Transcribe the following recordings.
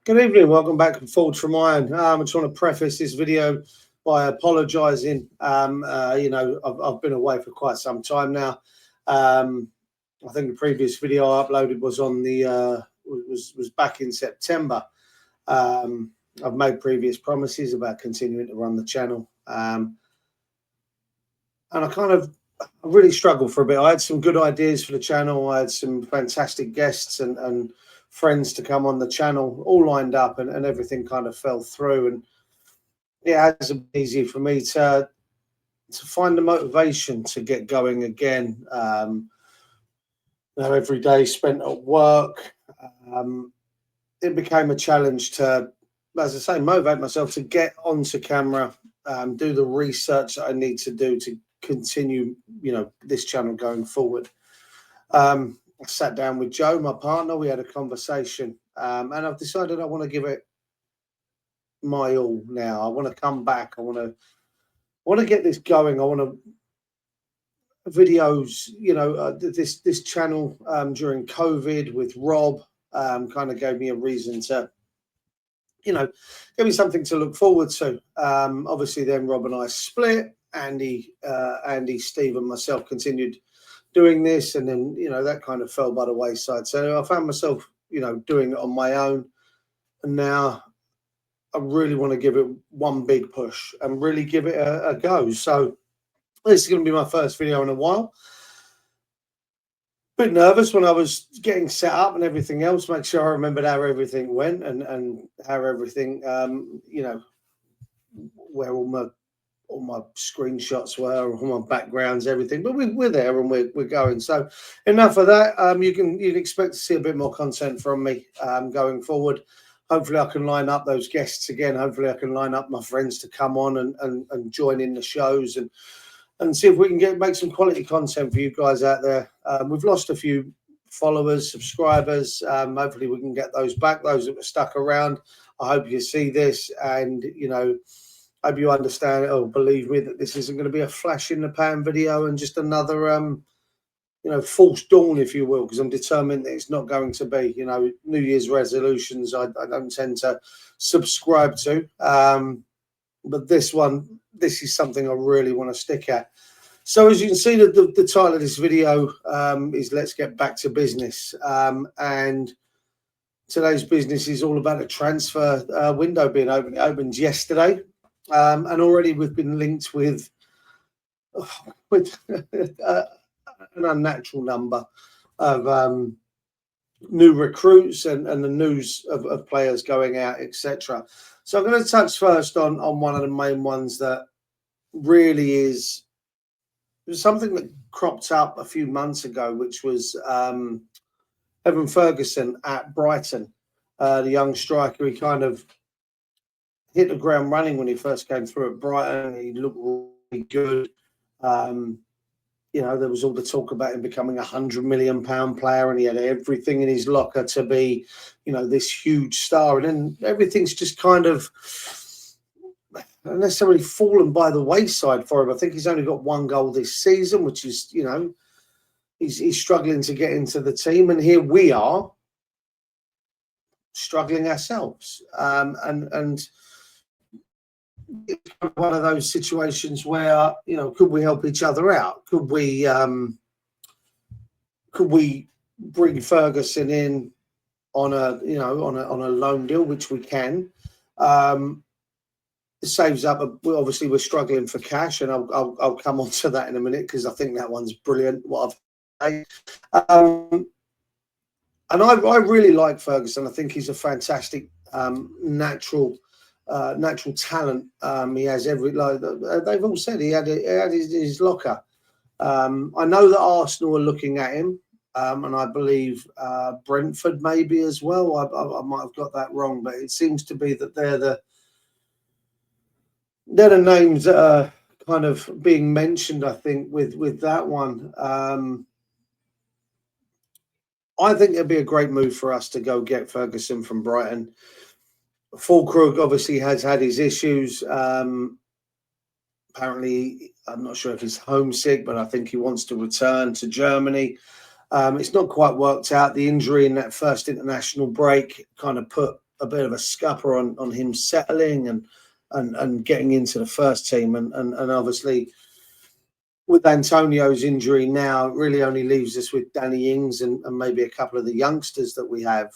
Good evening, welcome back from Forge from Iron. I just want to preface this video by apologising. I've been away for quite some time now. I think the previous video I uploaded was on the was back in September. I've made previous promises about continuing to run the channel, and I really struggled for a bit. I had some good ideas for the channel. I had some fantastic guests and friends to come on the channel, all lined up, and everything kind of fell through. And it hasn't been easy for me to find the motivation to get going again. Every day spent at work, it became a challenge to, as I say, motivate myself to get onto camera, do the research that I need to do to continue, this channel going forward. I sat down with Joe, my partner. We had a conversation, and I've decided I want to give it my all now. I want to come back. I want to get this going. I want to videos. This channel during COVID with Rob kind of gave me a reason to, give me something to look forward to. Obviously, then Rob and I split. Andy, Steve, and myself continued doing this, and then that kind of fell by the wayside. So I found myself doing it on my own, and now I really want to give it one big push and really give it a go. So this is going to be my first video in a while. Bit nervous when I was getting set up and everything else, make sure I remembered how everything went and how everything where all my screenshots were, all my backgrounds, everything. But we're there and we're going. So enough of that. You can expect to see a bit more content from me going forward. Hopefully I can line up those guests again. Hopefully I can line up my friends to come on and join in the shows and see if we can make some quality content for you guys out there. We've lost a few followers, subscribers. Hopefully we can get those back, those that were stuck around. I hope you see this and, hope you understand it or believe me that this isn't going to be a flash in the pan video and just another, false dawn, if you will, because I'm determined that it's not going to be. New Year's resolutions I don't tend to subscribe to. But this is something I really want to stick at. So as you can see, the title of this video is Let's Get Back to Business. And today's business is all about a transfer window being open. It opened yesterday. And already we've been linked with an unnatural number of new recruits and the news of players going out, etc. So I'm going to touch first on one of the main ones that really is something that cropped up a few months ago, which was Evan Ferguson at Brighton, the young striker. He kind of hit the ground running when he first came through at Brighton. He looked really good. There was all the talk about him becoming £100 million player, and he had everything in his locker to be, this huge star. And then everything's just kind of not necessarily fallen by the wayside for him. I think he's only got one goal this season, which is, he's struggling to get into the team. And here we are struggling ourselves. And it's one of those situations where, could we help each other out? Could we bring Ferguson in on a loan deal, which we can? It saves up. Obviously, we're struggling for cash, and I'll come on to that in a minute because I think that one's brilliant. What I've and I really like Ferguson. I think he's a fantastic natural talent. He has they've all said he had his locker. I know that Arsenal are looking at him, and I believe Brentford maybe as well. I might have got that wrong, but it seems to be that they're the names that are kind of being mentioned, I think, with that one. I think it'd be a great move for us to go get Ferguson from Brighton. Fulkrug obviously has had his issues. Apparently, I'm not sure if he's homesick, but I think he wants to return to Germany. It's not quite worked out. The injury in that first international break kind of put a bit of a scupper on him settling and getting into the first team, and obviously with Antonio's injury now, it really only leaves us with Danny Ings and maybe a couple of the youngsters that we have.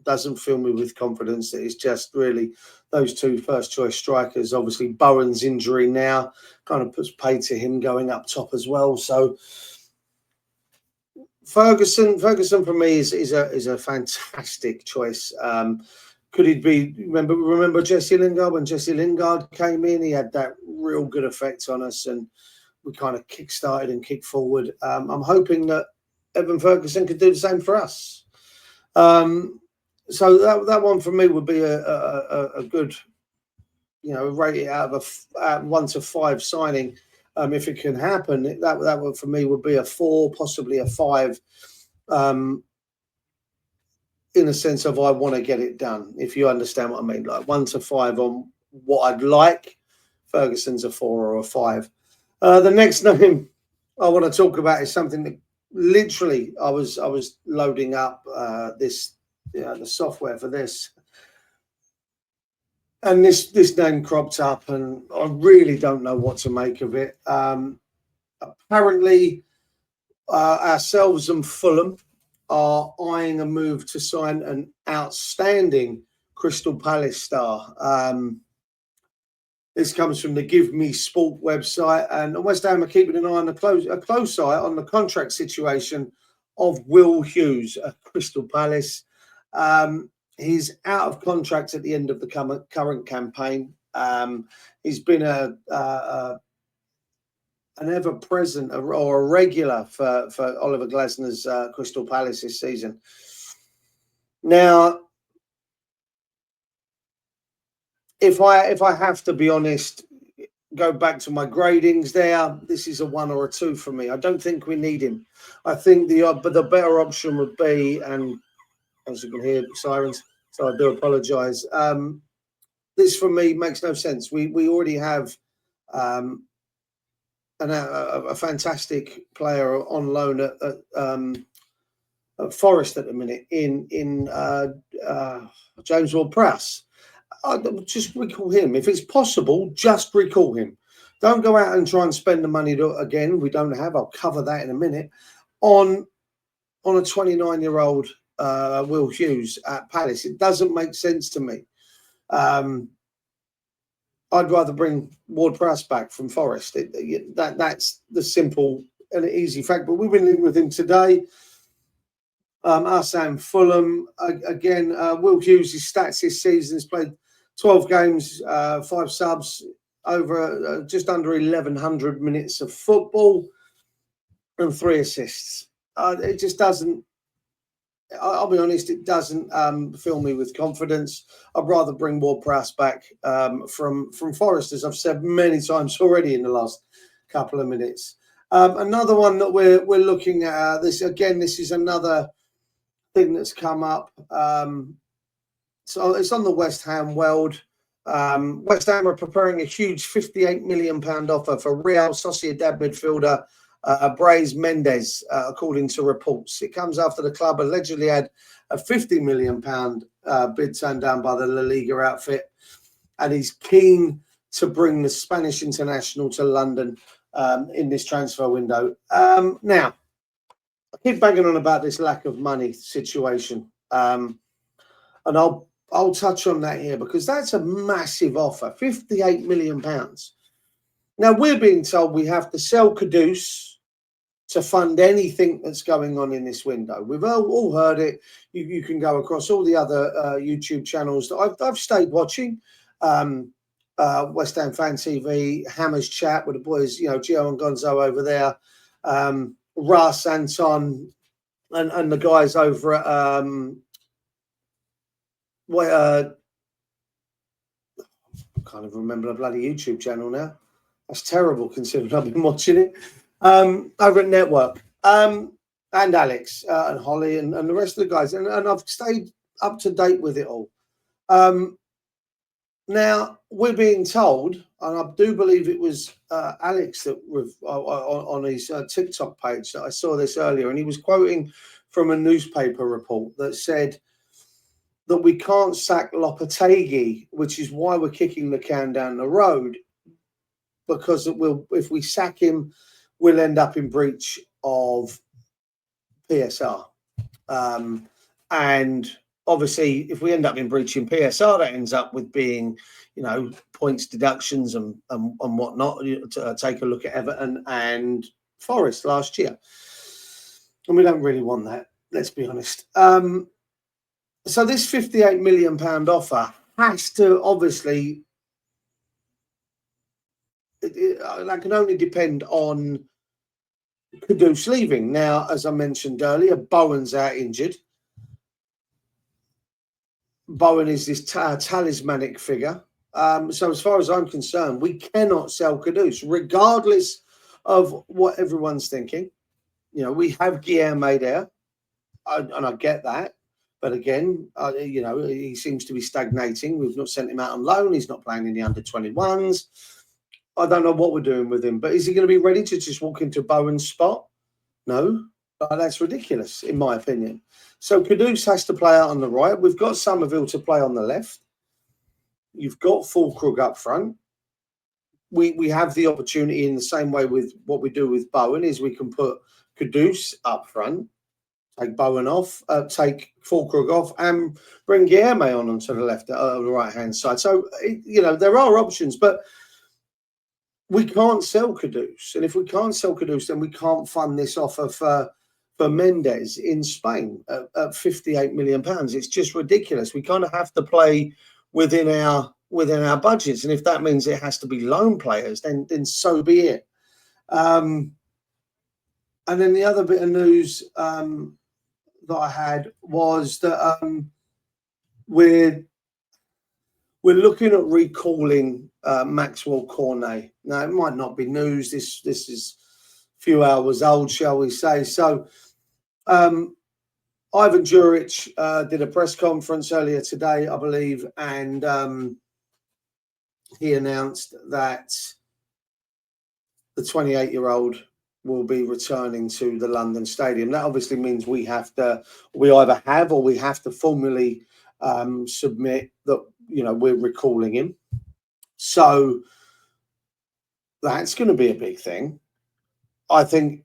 Doesn't fill me with confidence that it's just really those two first choice strikers. Obviously, Bowen's injury now kind of puts pay to him going up top as well. So Ferguson for me is a fantastic choice. Could it be? Remember Jesse Lingard? When Jesse Lingard came in, he had that real good effect on us, and we kind of kick-started and kicked forward. I'm hoping that Evan Ferguson could do the same for us. So that one for me would be a good, rate it out of a 1 to 5 signing. If it can happen, that one for me would be a 4, possibly a 5. In a sense of I want to get it done, if you understand what I mean, like 1 to 5 on what I'd like. Ferguson's a 4 or a 5. The next name I want to talk about is something that literally I was loading up the software for this, and this name cropped up, and I really don't know what to make of it. Apparently, ourselves and Fulham are eyeing a move to sign an outstanding Crystal Palace star. This comes from the Give Me Sport website, and West Ham are keeping an eye on a close eye on the contract situation of Will Hughes at Crystal Palace. He's out of contract at the end of the current campaign. He's been an ever-present or a regular for Oliver Glasner's Crystal Palace this season. Now, if I have to be honest, go back to my gradings there, this is a 1 or a 2 for me. I don't think we need him. I think the better option would be, and as you can hear, sirens, so I do apologise. This for me makes no sense. We already have a fantastic player on loan at Forest at the minute in James Ward-Prowse. Just recall him. If it's possible, just recall him. Don't go out and try and spend the money again. We don't have. I'll cover that in a minute. On a 29-year-old Will Hughes at Palace, it doesn't make sense to me. I'd rather bring Ward-Prowse back from Forest. That's the simple and easy fact. But we've been linked with him today. Us and Fulham again. Will Hughes' stats this season has played 12 games, 5 subs, over just under 1,100 minutes of football, and 3 assists. It just doesn't. I'll be honest, it doesn't fill me with confidence. I'd rather bring Ward-Prowse back from Forest, as I've said many times already in the last couple of minutes. Another one that we're looking at, this is another thing that's come up. So it's on the West Ham world. West Ham are preparing a huge £58 million offer for Real Sociedad midfielder Brais Mendes, according to reports. It comes after the club allegedly had a £50 million bid turned down by the La Liga outfit, and he's keen to bring the Spanish international to London in this transfer window. Now, I keep banging on about this lack of money situation, and I'll touch on that here because that's a massive offer, £58 million. Now, we're being told we have to sell Kudus to fund anything that's going on in this window. We've all heard it. You can go across all the other YouTube channels that I've stayed watching. West Ham Fan TV, Hammers Chat with the boys, Gio and Gonzo over there, Russ, Anton, and the guys over at I can't even remember the bloody YouTube channel now. That's terrible considering I've been watching it. Over at Network, and Alex and Holly and the rest of the guys, and I've stayed up to date with it all. Now we're being told, and I do believe it was Alex that on his TikTok page that I saw this earlier, and he was quoting from a newspaper report that said that we can't sack Lopetegui, which is why we're kicking the can down the road, because if we sack him, we'll end up in breach of PSR. And obviously, if we end up in breaching PSR, that ends up with being, points deductions and whatnot. Take a look at Everton and Forest last year. And we don't really want that, let's be honest. So this £58 million offer has to, obviously, that can only depend on Kudus leaving. Now, as I mentioned earlier, Bowen's out injured. Bowen is this talismanic figure. So as far as I'm concerned, we cannot sell Kudus, regardless of what everyone's thinking. We have Guilherme there, and I get that. But again, he seems to be stagnating. We've not sent him out on loan. He's not playing in the under-21s. I don't know what we're doing with him. But is he going to be ready to just walk into Bowen's spot? No. That's ridiculous, in my opinion. So Kudus has to play out on the right. We've got Somerville to play on the left. You've got Fulkrug up front. We have the opportunity in the same way with what we do with Bowen, is we can put Kudus up front, take Bowen off, take Fulkrug off, and bring Guilherme on onto the left, the right-hand side. So, there are options, but we can't sell Kudus. And if we can't sell Kudus, then we can't fund this offer for Mendes in Spain at £58 million. It's just ridiculous. We kind of have to play within our budgets, and if that means it has to be loan players, then so be it. And then the other bit of news that I had was that we're looking at recalling Maxwell Cornet. Now, it might not be news. This is a few hours old, shall we say. So Ivan Juric did a press conference earlier today, I believe, and he announced that the 28-year-old will be returning to the London Stadium. That obviously means we either have or we have to formally submit that, we're recalling him. So that's going to be a big thing. I think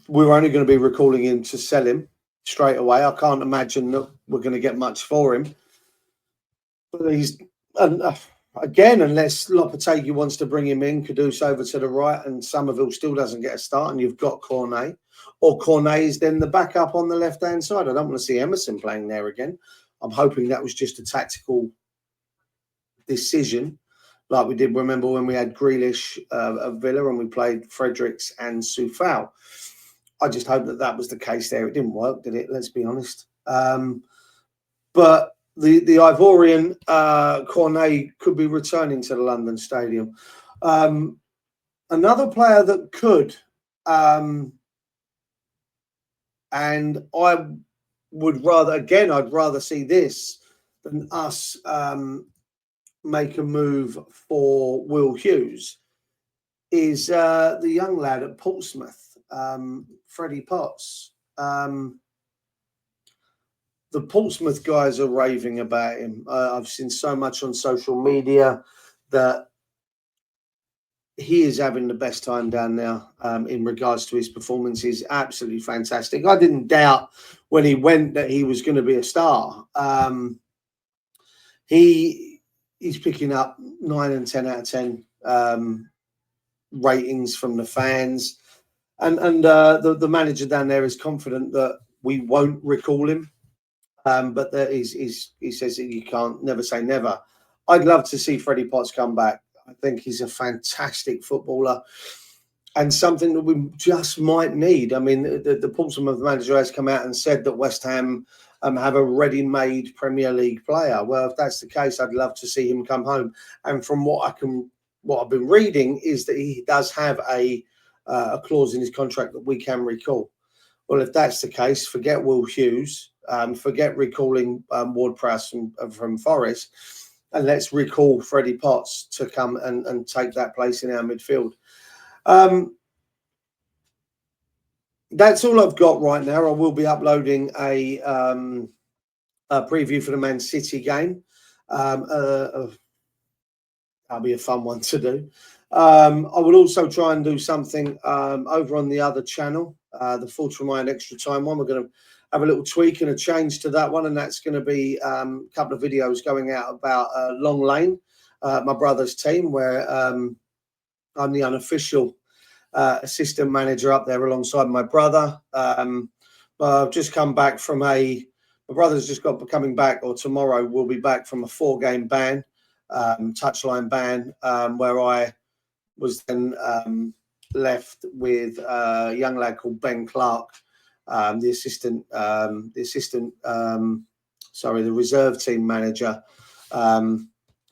we're only going to be recalling him to sell him straight away. I can't imagine that we're going to get much for him. But he's, again, unless Lopetegui wants to bring him in, Kudus over to the right, and Somerville still doesn't get a start, and you've got Cornet. Or Cornet is then the backup on the left-hand side. I don't want to see Emerson playing there again. I'm hoping that was just a tactical decision, like we did, remember, when we had Grealish at Villa and we played Fredericks and Soufal. I just hope that was the case there. It didn't work, did it? Let's be honest. But the Ivorian Cornet could be returning to the London Stadium. Another player that could, and I would I'd rather see this than us make a move for Will Hughes, is the young lad at Portsmouth, Freddie Potts. The Portsmouth guys are raving about him. I've seen so much on social media that he is having the best time down there in regards to his performance. He's absolutely fantastic. I didn't doubt when he went that he was going to be a star. He's picking up 9 and 10 out of 10 ratings from the fans. And the manager down there is confident that we won't recall him. But he says that you can't never say never. I'd love to see Freddie Potts come back. I think he's a fantastic footballer and something that we just might need. I mean, the Portsmouth manager has come out and said that West Ham have a ready-made Premier League player. Well, if that's the case, I'd love to see him come home. And from what I've been reading is that he does have a clause in his contract that we can recall. Well, if that's the case, forget Will Hughes, forget recalling Ward-Prowse from Forest, and let's recall Freddie Potts to come and take that place in our midfield. That's all I've got right now. I will be uploading a preview for the Man City game. That'll be a fun one to do. I will also try and do something over on the other channel, the Full to Remind Extra Time one. We're going to have a little tweak and a change to that one, and that's going to be a couple of videos going out about Long Lane, my brother's team, where I'm the unofficial assistant manager up there alongside my brother. I've just come back from my brother's just coming back, or tomorrow we'll be back from a 4-game ban, touchline ban, where I was then left with a young lad called Ben Clark, the reserve team manager.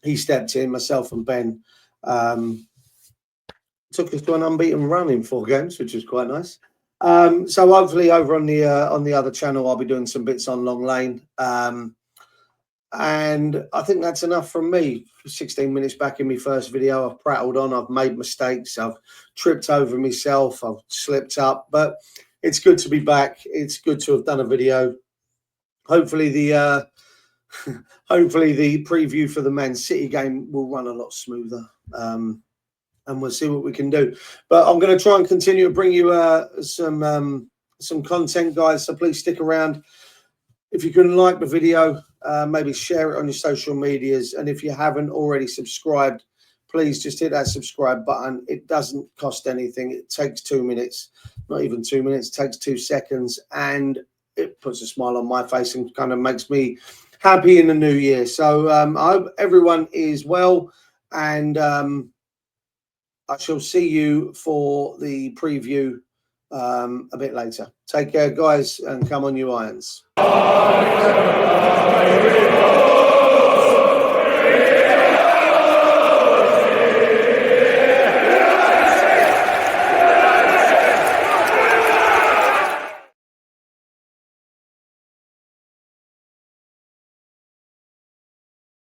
He stepped in, myself and Ben took us to an unbeaten run in 4 games, which was quite nice. So hopefully over on the other channel, I'll be doing some bits on Long Lane. And I think that's enough from me. 16 minutes back in my first video, I've prattled on, I've made mistakes, I've tripped over myself, I've slipped up, but it's good to be back. It's good to have done a video. Hopefully the preview for the Man City game will run a lot smoother. And we'll see what we can do. But I'm going to try and continue to bring you some content, guys. So please stick around. If you can like the video, maybe share it on your social medias. And if you haven't already subscribed, please just hit that subscribe button. It doesn't cost anything. It takes 2 minutes, not even 2 minutes. It takes 2 seconds. And it puts a smile on my face and kind of makes me happy in the new year. So I hope everyone is well. And I shall see you for the preview a bit later. Take care, guys, and come on, you Irons.